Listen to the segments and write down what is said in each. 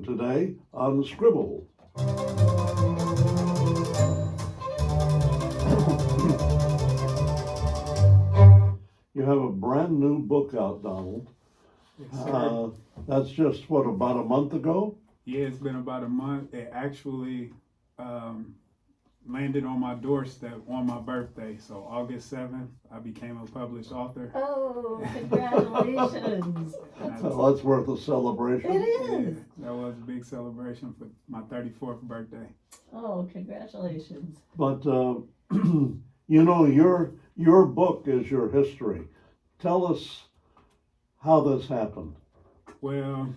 and today on Scribble. You have a brand new book out, Donald. Yes, sir. That's just what, about a month ago? Yeah, it's been about a month. It actually um, landed on my doorstep on my birthday. So August 7th, I became a published author. Oh, congratulations. Well, that's worth a celebration. It Yeah, is. that was a big celebration for my 34th birthday. Oh, congratulations. But you know, your book is your history. Tell us how this happened. Well,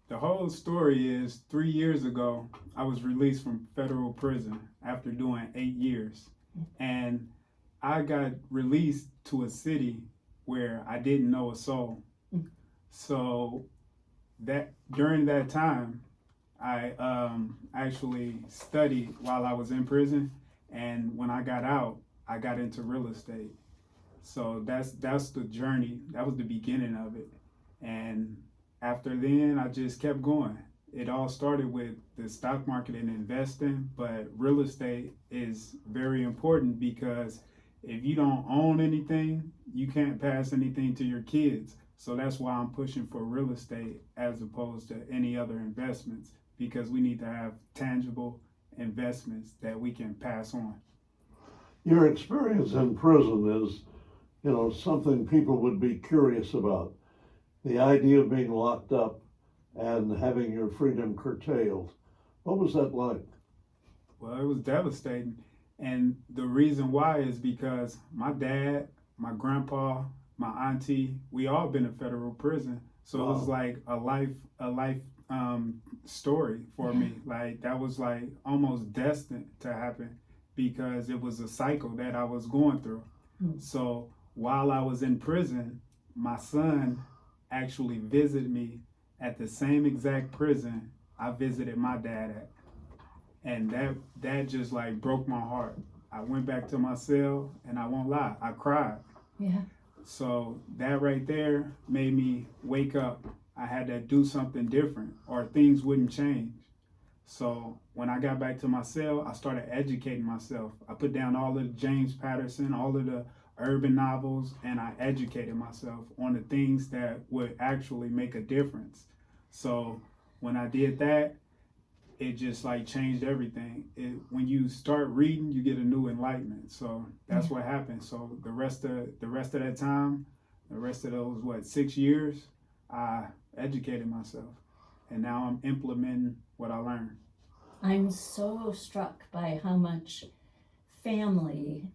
the whole story is 3 years ago, I was released from federal prison after doing 8 years. And I got released to a city where I didn't know a soul. So that during that time, I actually studied while I was in prison, and when I got out, I got into real estate. So that's the journey. That was the beginning of it, and after then, I just kept going. It all started with the stock market and investing, but real estate is very important because if you don't own anything, you can't pass anything to your kids. So that's why I'm pushing for real estate as opposed to any other investments because we need to have tangible investments that we can pass on. Your experience in prison is, you know, something people would be curious about. The idea of being locked up and having your freedom curtailed. What was that like? Well, it was devastating. And the reason why is because my dad, my grandpa, my auntie, we all been in federal prison. So it was Wow. like a life story for me. Like that was like almost destined to happen because it was a cycle that I was going through. So while I was in prison, my son actually visited me at the same exact prison I visited my dad at. And that just like broke my heart. I went back to my cell and I won't lie, I cried. Yeah. So that right there made me wake up. I had to do something different or things wouldn't change. So when I got back to my cell, I started educating myself. I put down all of the James Patterson, all of the urban novels, and I educated myself on the things that would actually make a difference. So when I did that, it just like changed everything. When you start reading, you get a new enlightenment. So that's what happened. So the rest of that time, the rest of those 6 years, I educated myself, and now I'm implementing what I learned. I'm so struck by how much family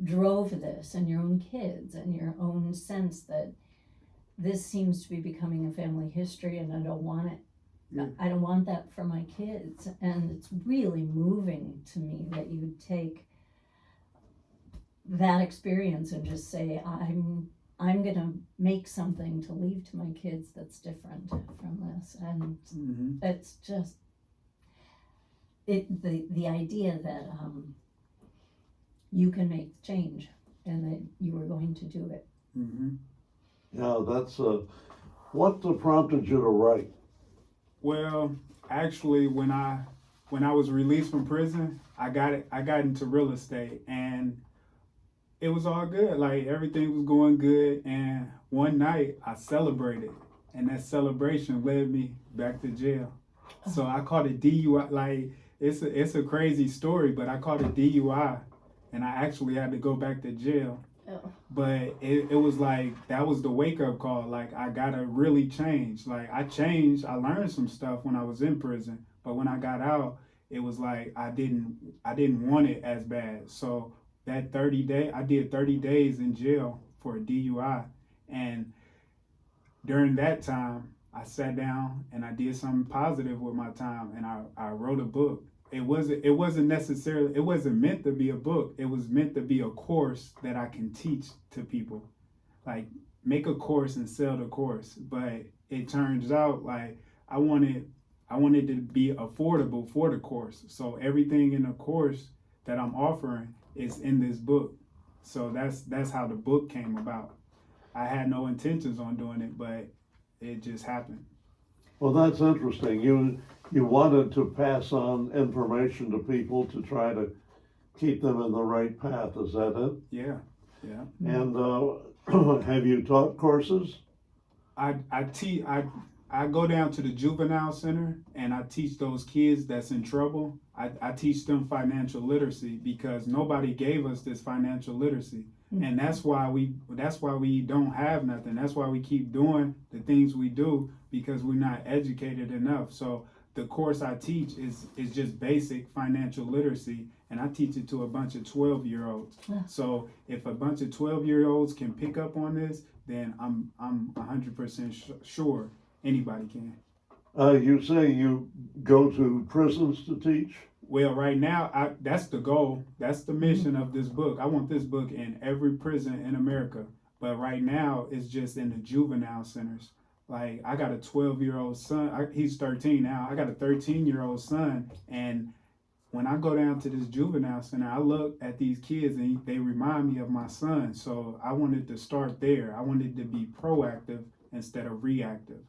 drove this and your own kids and your own sense that this seems to be becoming a family history and I don't want it. Yeah. I don't want that for my kids. And it's really moving to me that you would take that experience and just say, I'm gonna make something to leave to my kids that's different from this. And Mm-hmm. it's just the idea that you can make change and that you are going to do it. Mm-hmm. Yeah, that's what prompted you to write? Well, actually, when I was released from prison, I got into real estate, and it was all good. Like everything was going good, and one night I celebrated, and that celebration led me back to jail. So I caught a DUI. Like it's a crazy story, but I caught a DUI, and I actually had to go back to jail. Oh. But it was like that was the wake up call. Like I gotta really change. Like I changed. I learned some stuff when I was in prison, but when I got out, it was like I didn't want it as bad. So that 30 day, I did 30 days in jail for a DUI, and during that time, I sat down and I did something positive with my time, and I wrote a book. It wasn't meant to be a book. It was meant to be a course that I can teach to people. Like make a course and sell the course. But it turns out like I wanted I wanted to be affordable for the course. So everything in the course that I'm offering is in this book. So that's how the book came about. I had no intentions on doing it, but it just happened. Well, that's interesting. You wanted to pass on information to people to try to keep them in the right path. Is that it? Yeah, yeah. And have you taught courses? I go down to the juvenile center and I teach those kids that's in trouble. I teach them financial literacy because nobody gave us this financial literacy. And that's why we don't have nothing. That's why we keep doing the things we do, because we're not educated enough. So the course I teach is just basic financial literacy, and I teach it to a bunch of 12-year-olds. Yeah. So if a bunch of 12-year-olds can pick up on this, then I'm 100% sure anybody can. You say you go to prisons to teach? Well, right now, that's the goal. That's the mission of this book. I want this book in every prison in America. But right now, it's just in the juvenile centers. Like, I got a 12-year-old son. He's 13 now. I got a 13-year-old son. And when I go down to this juvenile center, I look at these kids and they remind me of my son. So I wanted to start there. I wanted to be proactive instead of reactive.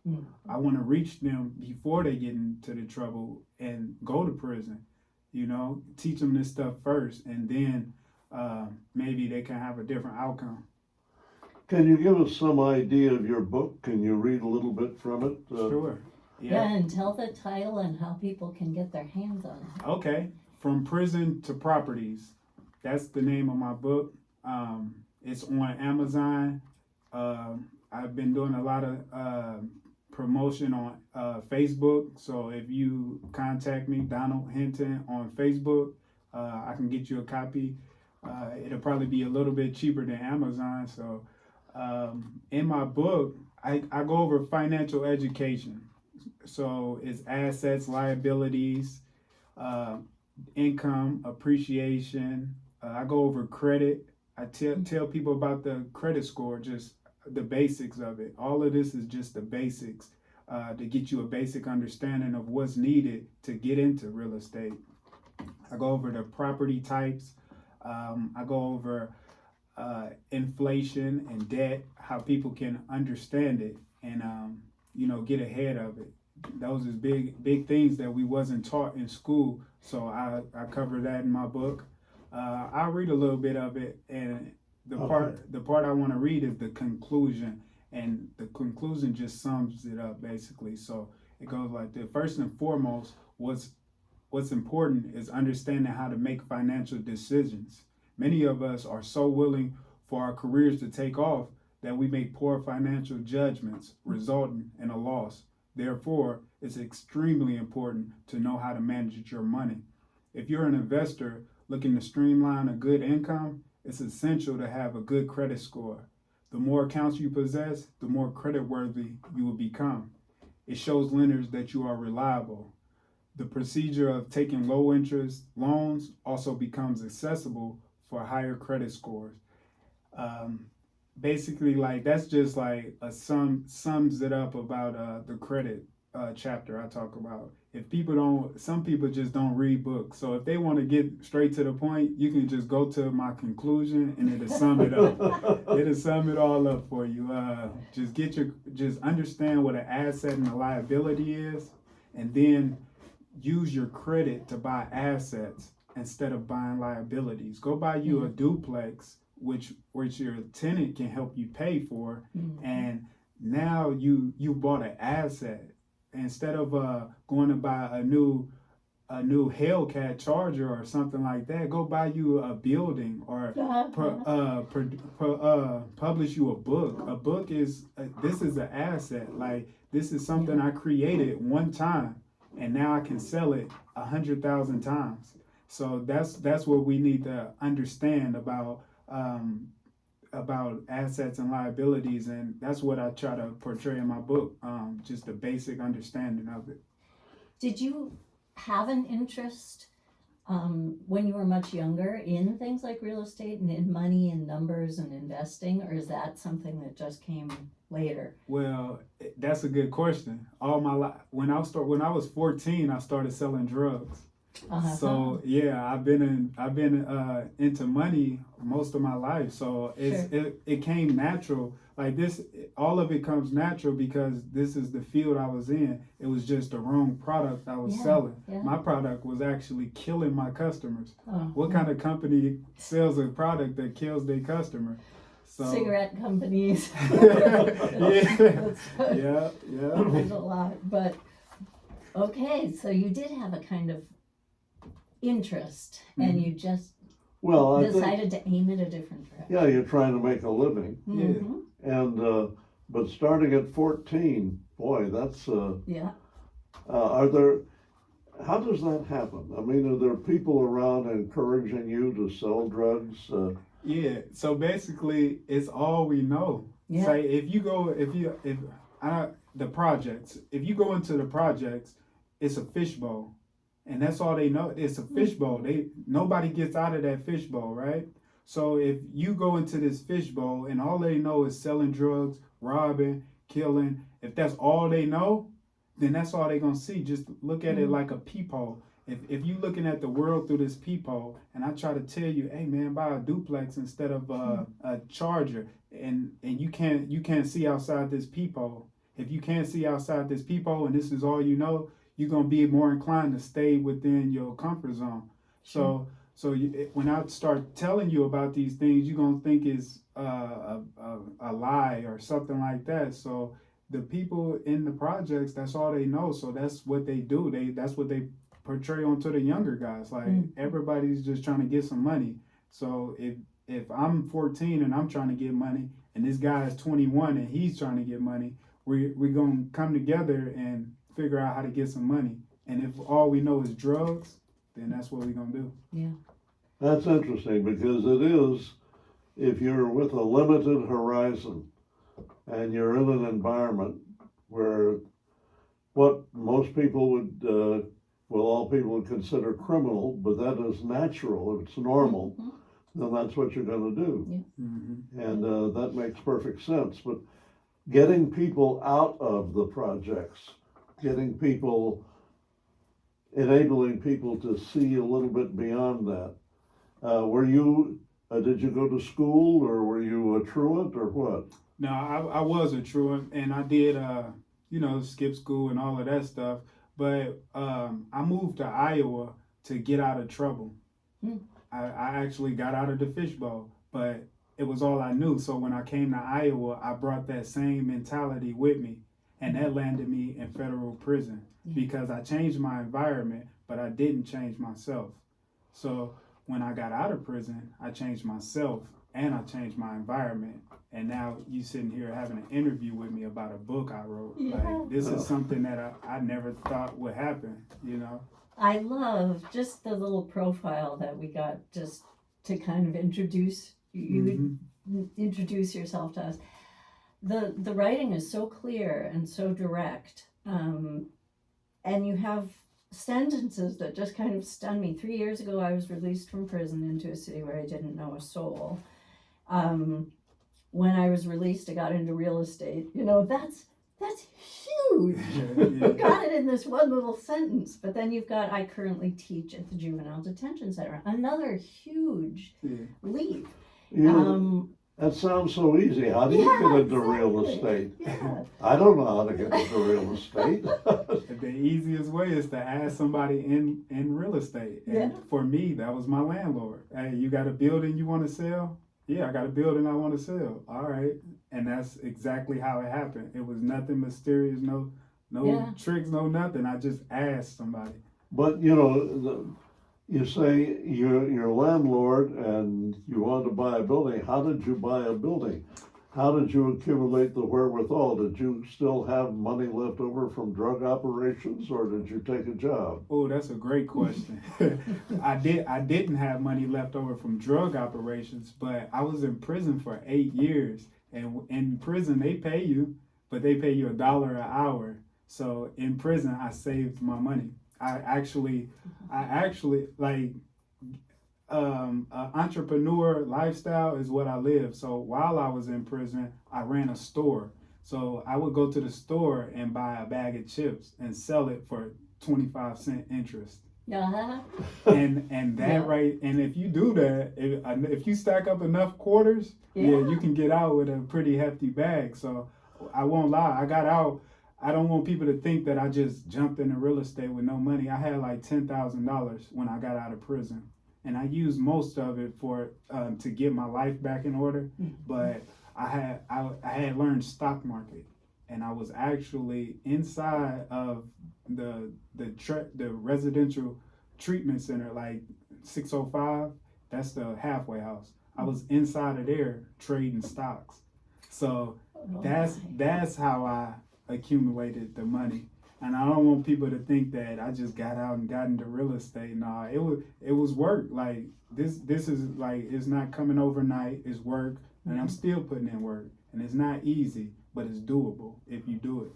I want to reach them before they get into the trouble and go to prison. You know, teach them this stuff first, and then maybe they can have a different outcome. Can you give us some idea of your book? Can you read a little bit from it? Sure. Yeah, and tell the title and how people can get their hands on it. Okay. From Prison to Properties. That's the name of my book. It's on Amazon. I've been doing a lot of promotion on Facebook. So if you contact me, Donald Hinton, on Facebook, I can get you a copy. It'll probably be a little bit cheaper than Amazon. So in my book, I go over financial education. So it's assets, liabilities, income, appreciation. I go over credit. I tell people about the credit score, just the basics of it. All of this is just the basics to get you a basic understanding of what's needed to get into real estate. I go over the property types. I go over inflation and debt, how people can understand it and get ahead of it. Those is big things that we wasn't taught in school. So I cover that in my book. I'll read a little bit of it, and the part I want to read is the conclusion, and the conclusion just sums it up basically. So it goes like this: first and foremost, what's important is understanding how to make financial decisions. Many of us are so willing for our careers to take off that we make poor financial judgments, resulting in a loss. Therefore, it's extremely important to know how to manage your money. If you're an investor looking to streamline a good income, it's essential to have a good credit score. The more accounts you possess, the more creditworthy you will become. It shows lenders that you are reliable. The procedure of taking low interest loans also becomes accessible for higher credit scores. Basically, like, that's just like sums it up about the credit chapter I talk about. Some people just don't read books. So if they want to get straight to the point, you can just go to my conclusion and it'll sum it up. It'll sum it all up for you. Just understand what an asset and a liability is, and then use your credit to buy assets instead of buying liabilities. Go buy you a duplex, which your tenant can help you pay for, and now you bought an asset. Instead of going to buy a new Hellcat Charger or something like that, go buy you a building, or publish you a book. A book this is an asset. Like, this is something I created one time, and now I can sell it 100,000 times. So that's what we need to understand about assets and liabilities, and that's what I try to portray in my book, just a basic understanding of it. Did you have an interest when you were much younger in things like real estate and in money and numbers and investing, or is that something that just came later? Well, that's a good question. All my life, when I was 14, I started selling drugs. Uh-huh. So yeah, I've been into money most of my life. So it came natural. Like this, all of it comes natural because this is the field I was in. It was just the wrong product I was selling. Yeah. My product was actually killing my customers. Oh, What kind of company sells a product that kills their customer? So cigarette companies. yeah, That's good. yeah. There's a lot, but okay, so you did have a kind of interest, and you just Well, I think, decided to aim it a different direction. yeah, you're trying to make a living, Mhm. and but starting at 14, boy, that's Yeah. are there? How does that happen? I mean, are there people around encouraging you to sell drugs? Yeah, so basically, it's all we know. Yeah. Say if the projects, if you go into the projects, it's a fishbowl, and that's all they know. It's a fishbowl. Nobody gets out of that fishbowl, right? So if you go into this fishbowl and all they know is selling drugs, robbing, killing, if that's all they know, then that's all they're gonna see. Just look at it like a peephole. If you looking at the world through this peephole, and I try to tell you, hey man, buy a duplex instead of a charger, and you can't see outside this peephole. If you can't see outside this peephole, and this is all you know, you're gonna be more inclined to stay within your comfort zone. When I start telling you about these things, you're gonna think it's a lie or something like that. So the people in the projects, that's all they know. So that's what they do. That's what they portray onto the younger guys. Like everybody's just trying to get some money. So if I'm 14 and I'm trying to get money, and this guy is 21 and he's trying to get money, we're gonna come together and figure out how to get some money. And if all we know is drugs, then that's what we're gonna do. Yeah. That's interesting because it is, if you're with a limited horizon and you're in an environment where what most people would, well, all people would consider criminal, but that is natural, it's normal, then that's what you're going to do. Mm-hmm. And that makes perfect sense. But getting people out of the projects, getting people, enabling people to see a little bit beyond that. Did you go to school, or were you a truant, or what? No, I was a truant, and I did, skip school and all of that stuff. But I moved to Iowa to get out of trouble. I actually got out of the fishbowl, but it was all I knew. So when I came to Iowa, I brought that same mentality with me, and that landed me in federal prison because I changed my environment, but I didn't change myself. So when I got out of prison, I changed myself and I changed my environment. And now you sitting here having an interview with me about a book I wrote. Yeah. Like, this is something that I never thought would happen, I love just the little profile that we got just to kind of introduce you, introduce yourself to us. The writing is so clear and so direct, and you have sentences that just kind of stun me. 3 years ago, I was released from prison into a city where I didn't know a soul. When I was released, I got into real estate. That's huge. You got it in this one little sentence. But then you've got, I currently teach at the Juvenile Detention Center. Another huge leap. That sounds so easy. How do you get into real estate? Yeah. I don't know how to get into real estate. The easiest way is to ask somebody in real estate. And for me, that was my landlord. Hey, you got a building you want to sell? Yeah, I got a building I want to sell. All right. And that's exactly how it happened. It was nothing mysterious, no tricks, no nothing. I just asked somebody. But you say you're a landlord and you want to buy a building. How did you buy a building? How did you accumulate the wherewithal? Did you still have money left over from drug operations, or did you take a job? Oh, that's a great question. I didn't have money left over from drug operations, but I was in prison for 8 years. And in prison, they pay you, but they pay you $1 an hour. So in prison, I saved my money. I actually like entrepreneur lifestyle is what I live. So while I was in prison, I ran a store. So I would go to the store and buy a bag of chips and sell it for 25-cent interest. Uh-huh. and that Yeah. right, and if you do that, if you stack up enough quarters, yeah, you can get out with a pretty hefty bag. So I won't lie, I got out. I don't want people to think that I just jumped into real estate with no money. I had like $10,000 when I got out of prison, and I used most of it for to get my life back in order. But I had learned stock market, and I was actually inside of the residential treatment center, like 605. That's the halfway house. I was inside of there trading stocks. So Oh, that's how I accumulated the money. And I don't want people to think that I just got out and got into real estate. No, it was work. Like this is like, it's not coming overnight. It's work, and I'm still putting in work. And it's not easy, but it's doable if you do it.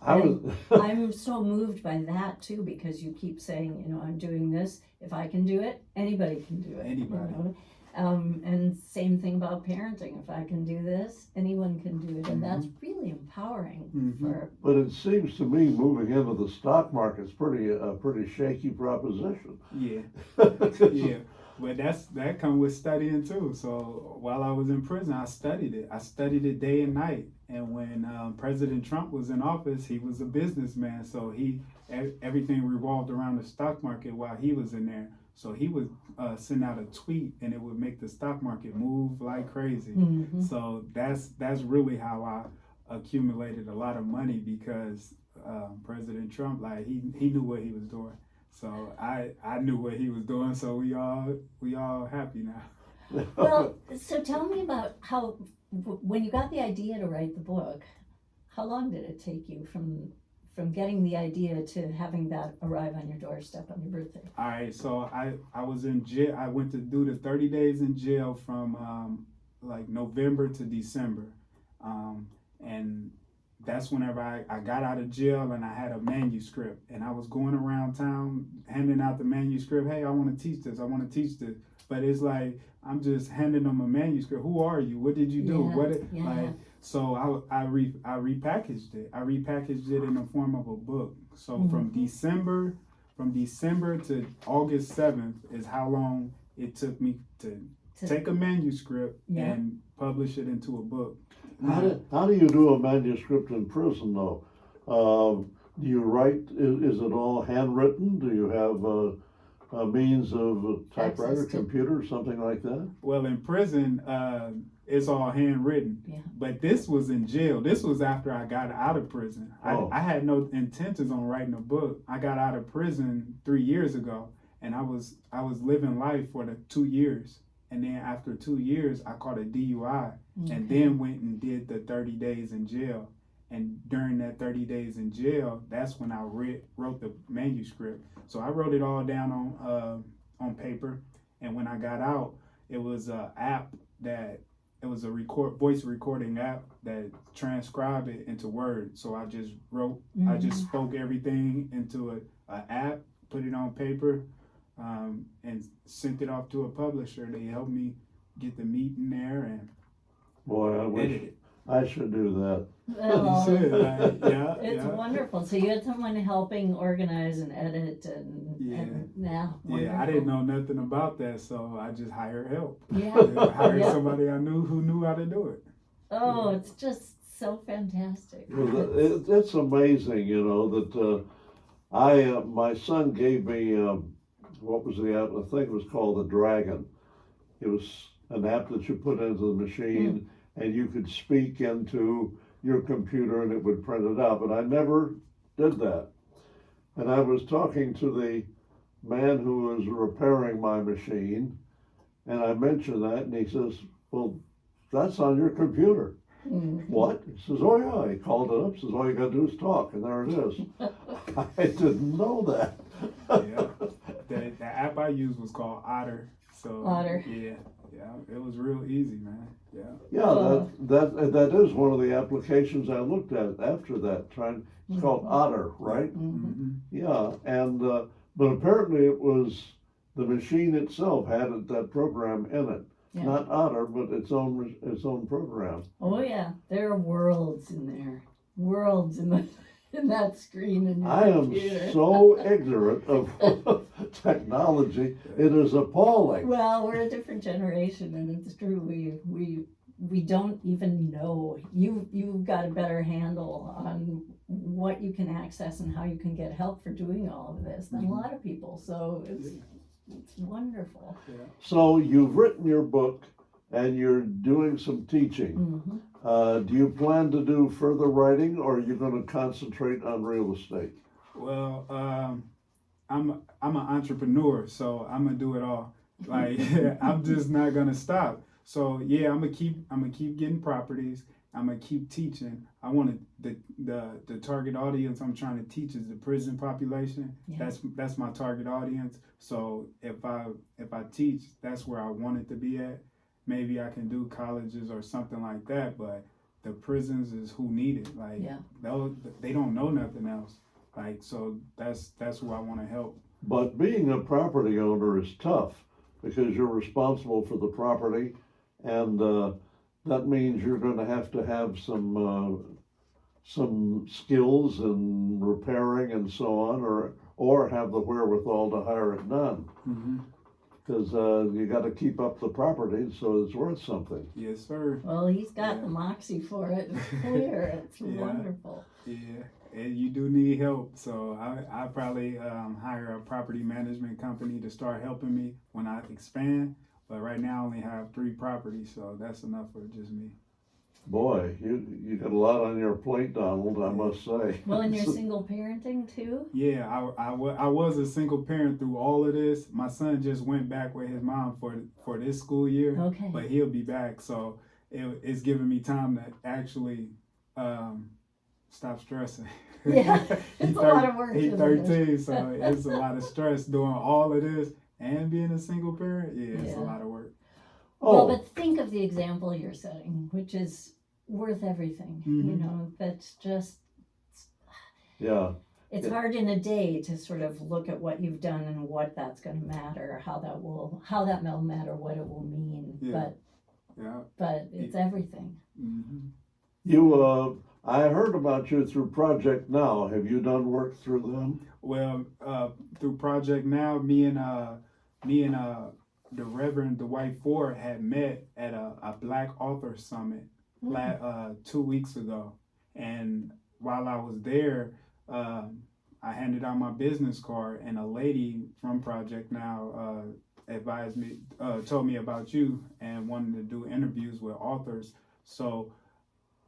I'm so moved by that too, because you keep saying, you know, I'm doing this. If I can do it, anybody can do it. Anybody. You know? And same thing about parenting. If I can do this, anyone can do it, and that's really empowering. For But it seems to me moving into the stock market's a pretty shaky proposition. Yeah, yeah. But that come with studying too. So while I was in prison, I studied it. I studied it day and night. And when President Trump was in office, he was a businessman. So everything revolved around the stock market while he was in there. So he would send out a tweet, and it would make the stock market move like crazy. So that's really how I accumulated a lot of money, because President Trump, like he knew what he was doing. So I knew what he was doing. So we all happy now. well, so tell me about how, when you got the idea to write the book, how long did it take you from getting the idea to having that arrive on your doorstep on your birthday? All right, so I was in jail. I went to do the 30 days in jail from like November to December, and that's whenever I got out of jail, and I had a manuscript, and I was going around town handing out the manuscript. Hey, I want to teach this. I want to teach this. But it's like, I'm just handing them a manuscript. Who are you? What did you do? So I repackaged it. I repackaged it in the form of a book. So from December to August 7th is how long it took me to take a manuscript and publish it into a book. How do you do a manuscript in prison, though? Do you write? Is it all handwritten? Do you have a means of a typewriter, computer, something like that? Well, in prison, it's all handwritten. Yeah. But this was in jail. This was after I got out of prison. I had no intentions on writing a book. I got out of prison 3 years ago, and I was living life for the 2 years. And then after 2 years, I caught a DUI, and then went and did the 30 days in jail. And during that 30 days in jail, that's when I wrote the manuscript. So I wrote it all down on paper. And when I got out, it was a voice recording app that transcribed it into words. So I just I just spoke everything into a app, put it on paper, and sent it off to a publisher. They helped me get the meat in there, and Boy, I wish I should do that. Well, you should, it's wonderful. So you had someone helping organize and edit and I didn't know nothing about that, so I just hired help. Yeah. Hired somebody I knew who knew how to do it. Oh, it's just so fantastic. Well, it's amazing, you know, that my son gave me what was the app? I think it was called the Dragon. It was an app that you put into the machine, and you could speak into your computer, and it would print it out. But I never did that. And I was talking to the man who was repairing my machine, and I mentioned that, and he says, "Well, that's on your computer." What? He says, "Oh yeah." He called it up. Says, "All you got to do is talk," and there it is. I didn't know that. The app I used was called Otter. So Otter. Yeah, it was real easy, man. Yeah, that is one of the applications I looked at after that. It's called Otter, right? Yeah, and but apparently it was the machine itself had that program in it. Yeah. Not Otter, but its own program. Oh yeah, there are worlds in there. Worlds in that screen in your I am computer. so ignorant of technology, it is appalling. Well, we're a different generation, and it's true. We don't even know. You've got a better handle on what you can access and how you can get help for doing all of this than a lot of people. So it's wonderful. So you've written your book and you're doing some teaching. Mhm. Do you plan to do further writing, or are you gonna concentrate on real estate? Well, I'm an entrepreneur, so I'm gonna do it all. Like I'm just not gonna stop. So yeah, I'm gonna keep getting properties. I'm gonna keep teaching. I want the target audience I'm trying to teach is the prison population. Yeah. That's my target audience. So if I teach, that's where I want it to be at. Maybe I can do colleges or something like that, but the prisons is who need it. Like Yeah. they don't know nothing else. Like so that's who I want to help. But being a property owner is tough because you're responsible for the property, and that means you're going to have some skills in repairing and so on, or have the wherewithal to hire it done. Mm-hmm. Because you got to keep up the property so it's worth something. Yes, sir. Well, he's got Yeah. the moxie for it. It's clear. It's Yeah. wonderful. Yeah, and you do need help. So I probably hire a property management company to start helping me when I expand. But right now I only have 3 properties, so that's enough for just me. Boy, you got a lot on your plate, Donald, I must say. Well, and you're single parenting too? Yeah, I was a single parent through all of this. My son just went back with his mom for this school year, Okay. but he'll be back. So it's giving me time to actually stop stressing. Yeah, it's a lot of work, He's isn't it? 13, so it's a lot of stress doing all of this and being a single parent. Yeah, it's a Yeah. lot of work. Well, Oh, but think of the example you're setting, which is worth everything. You Mhm. know, that's just, yeah, it's Yeah. hard in a day to sort of look at what you've done and what that's going to matter, how that will matter, what it will mean. Yeah. Yeah. But it's everything. Hmm. I heard about you through Project Now. Have you done work through them? Well, through Project Now, me and the Reverend Dwight Ford had met at a Black Author Summit 2 weeks ago, and while I was there, I handed out my business card, and a lady from Project Now advised me, told me about you, and wanted to do interviews with authors. So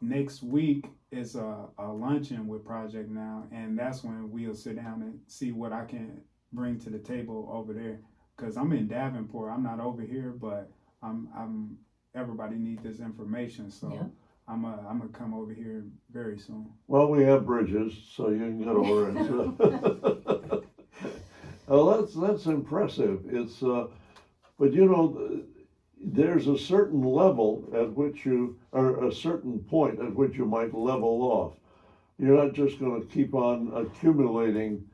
next week is a luncheon with Project Now, and that's when we'll sit down and see what I can bring to the table over there. Cause I'm in Davenport, I'm not over here, but I'm everybody needs this information, so Yeah. I'm gonna come over here very soon. Well, we have bridges, so you can get over it. Well, that's impressive. It's but you know, there's a certain level at which or a certain point at which you might level off. You're not just going to keep on accumulating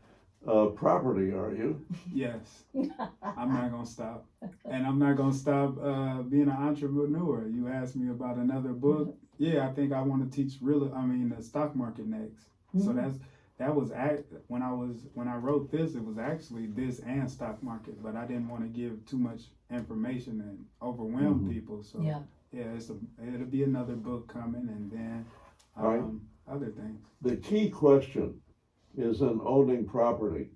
property, are you? Yes, I'm not gonna stop, and I'm not gonna stop being an entrepreneur. You asked me about another book. Yeah, I think I want to teach the stock market next. So that was when I wrote this, it was actually this and stock market, but I didn't want to give too much information and overwhelm people. So Yeah. it'll be another book coming, and then Right. other things. The key question is in owning property.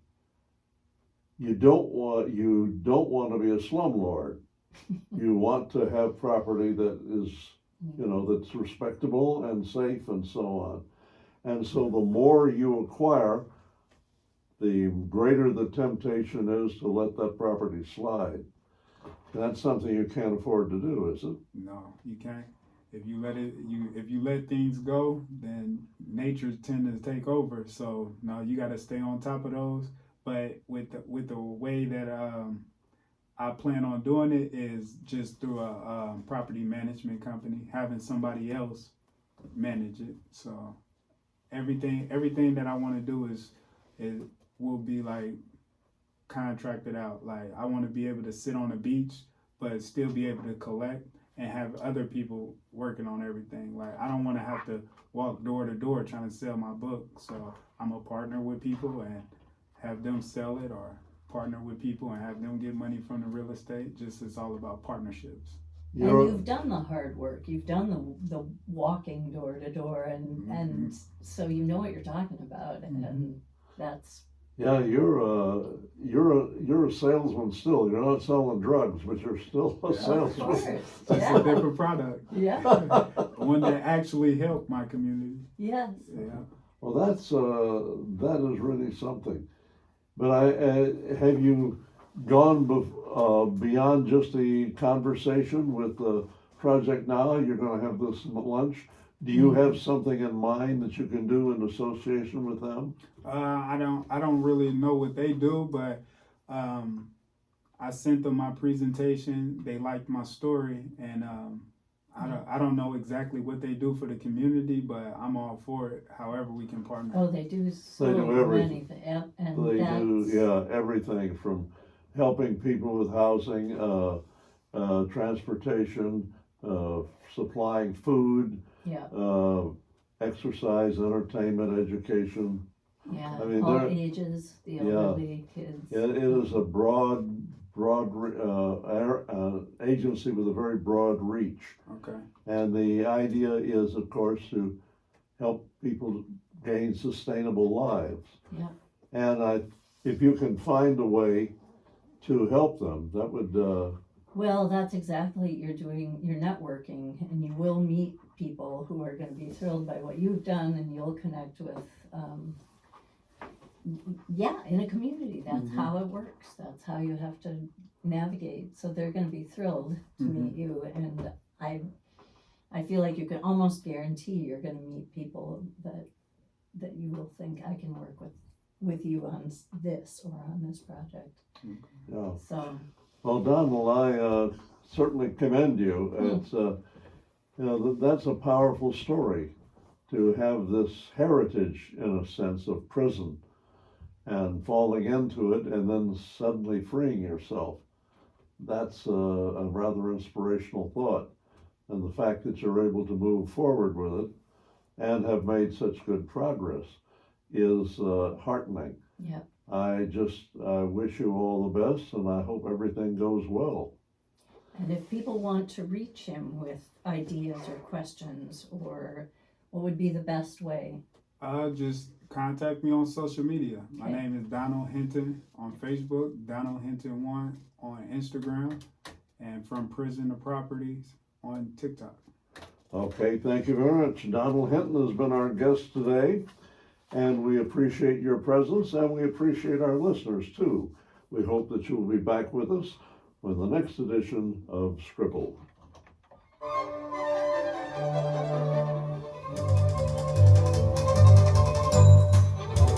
You don't want to be a slumlord. You want to have property that is, that's respectable and safe and so on. And so the more you acquire, the greater the temptation is to let that property slide. That's something you can't afford to do, is it? No, you can't. If you let things go, then nature tends to take over. So no, you got to stay on top of those. But with the way that I plan on doing it is just through a property management company, having somebody else manage it. So everything that I want to do is will be like contracted out. Like I want to be able to sit on the beach, but still be able to collect and have other people working on everything. Like I don't want to have to walk door to door trying to sell my book. So I'm a partner with people and have them sell it or partner with people and have them get money from the real estate. Just it's all about partnerships. And you've done the hard work. You've done the walking door to door, and so you know what you're talking about, and that's. Yeah, you're a salesman still. You're not selling drugs, but you're still a Of salesman. course, It's a yeah, different product, yeah, one that actually helped my community. yes. Yeah. Well, that is really something. But have you gone beyond just the conversation with the project now? You're going to have this lunch. Do you have something in mind that you can do in association with them? I don't really know what they do, but I sent them my presentation. They liked my story, and I don't know exactly what they do for the community, but I'm all for it. However, we can partner. Oh, they do so They do everything. many things, yep, and They that's. do, yeah, everything from helping people with housing, transportation, supplying food, Yeah, exercise, entertainment, education. yeah, I mean, all they're- ages, the Yeah. elderly, kids. It is a broad agency with a very broad reach. Okay. And the idea is, of course, to help people gain sustainable lives. Yeah. And if you can find a way to help them, that would, Well, that's exactly, you're networking, and you will meet people who are gonna be thrilled by what you've done, and you'll connect with, in a community, that's how it works, that's how you have to navigate, so they're gonna be thrilled to meet you, and I feel like you can almost guarantee you're gonna meet people that you will think, I can work with you on this or on this project, yeah. so. Well, Donald, I certainly commend you. It's, that's a powerful story to have this heritage, in a sense, of prison and falling into it and then suddenly freeing yourself. That's a rather inspirational thought. And the fact that you're able to move forward with it and have made such good progress is heartening. Yeah. I wish you all the best, and I hope everything goes well. And if people want to reach him with ideas or questions, or what would be the best way? Just contact me on social media. My Okay. name is Donald Hinton on Facebook, Donald Hinton 1 on Instagram, and From Prison to Properties on TikTok. Okay, thank you very much. Donald Hinton has been our guest today, and we appreciate your presence, and we appreciate our listeners too. We hope that you will be back with us for the next edition of Scribble.